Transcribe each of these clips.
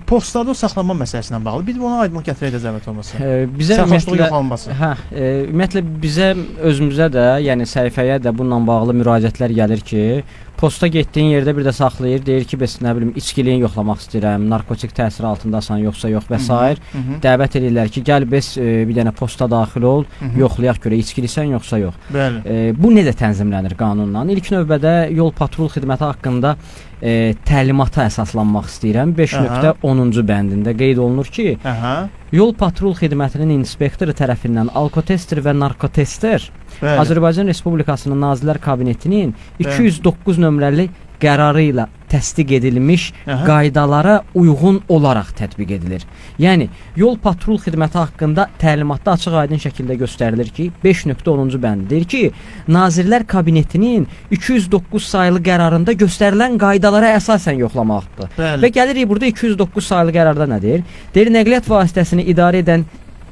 Postlarda o saxlanma məsələsindən bağlı bir ona aydınlıq gətirək də zəhmət olmasa. Bizə Sərxoşluğun yoxlanılması. Ümumiyyətlə bizə özümüzə də, yəni səhifəyə də bununla bağlı müraciətlər gəlir ki, posta getdiyin yerdə bir də saxlayır, deyir ki, bəs nə bilim içkiliyin yoxlamaq istəyirəm, narkotik təsir altındasan yoxsa yox və s. Dəvət edirlər ki, gəl bəs bir dənə posta daxil ol, yoxlayaq görə içkilisən yoxsa yox. Bəli. Bu necə tənzimlənir qanunla? İlk növbədə yol patrul xidməti haqqında təlimata əsaslanmaq istəyirəm. 5.10-cu bəndində qeyd olunur ki, yol patrul xidmətinin inspektoru tərəfindən alkotester və narkotester Azərbaycan Respublikasının Nazirlər Kabinetinin 209 nömrəli qərarı ilə təsdiq edilmiş qaydalara uyğun olaraq tətbiq edilir. Yəni, yol patrul xidməti haqqında təlimatda açıq-aydın şəkildə göstərilir ki, 5.10-cu bənd deyir ki, Nazirlər Kabinetinin 209 sayılı qərarında göstərilən qaydalara əsasən yoxlamaqdır. Və gəlirik burada 209 sayılı qərarda nə deyir? Deyir, nəqliyyat vasitəsini idarə edən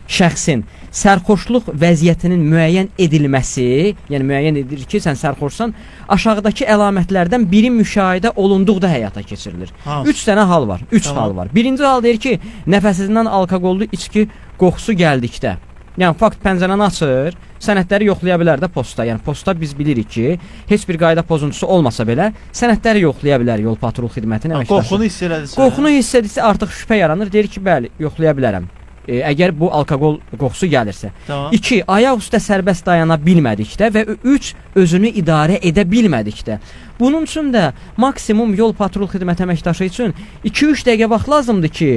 şəxsin sərxoşluq vəziyyətinin müəyyən edilməsi, yəni müəyyən edilir ki, sən sərxoşsan, aşağıdakı əlamətlərdən biri müşahidə olunduqda həyata keçirilir. 3 dənə hal var, 3 hal var. Birinci hal deyir ki, nəfəsindən alkoqollu içki qoxusu gəldikdə, yəni fakt pəncərəni açır, sənədləri yoxlaya bilər də posta. Yəni posta biz bilirik ki, heç bir qayda pozuntusu olmasa belə, sənədləri yoxlaya bilər yol patrul xidmətinin əməkdaşı. Qoxunu hiss elədirsə? Qoxunu hiss edirsə artıq şübhə yaranır, deyir ki, bəli, yoxlaya bilərəm. Əgər bu alkoqol qoxusu gəlirsə. 2. Ayaq üstə sərbəst dayana bilmədikdə və 3. Özünü idarə edə bilmədikdə. Bunun üçün də maksimum yol patrul xidmət əməkdaşı üçün 2-3 dəqiqə vaxt lazımdır ki,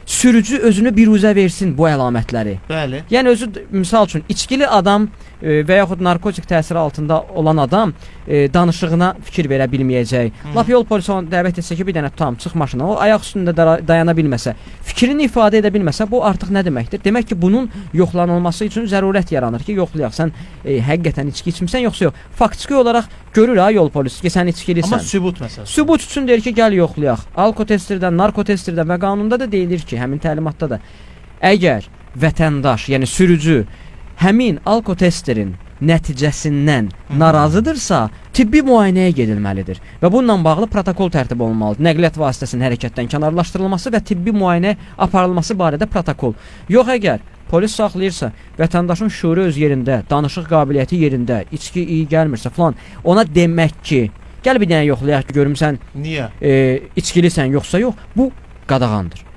sürücü özünü biruzə versin bu əlamətləri. Bəli. Yəni özü, misal üçün, içkili adam və yaxud narkotik təsiri altında olan adam danışığına fikir verə bilməyəcək. Lap yol polisi onu dəvət etsə ki, bir dənə tutam, çıx maşına, o ayaq üstündə dayana bilməsə, fikrini ifadə edə bilməsə, bu artıq nə deməkdir? Demək ki, bunun yoxlanılması üçün zərurət yaranır ki, yoxlayaq, sən həqiqətən içki içmirsən, yoxsa yox. Faktiki olaraq görür ha yol polisi ki, sən içkilisən. Amma sübut məsələn. Sübut üçün deyir ki, gəl yoxlayaq. Alkotesterdən, narkotesterdən və qanunda da deyilir ki, həmin təlimatda da əgər vətəndaş, yəni sürücü həmin alkotesterin nəticəsindən narazıdırsa, tibbi müayinəyə gedilməlidir və bununla bağlı protokol tərtib olunmalıdır. Nəqliyyat vasitəsinin hərəkətdən kənarlaşdırılması və tibbi müayinə aparılması barədə protokol. Yox, əgər polis saxlayırsa, vətəndaşın şüuru öz yerində, danışıq qabiliyyəti yerində, içki iyi gəlmirsə falan, ona demək ki, gəl bir dənə yoxlayaq ki, görümsən, niyə? İçkilisən yoxsa yox, bu qadağandır.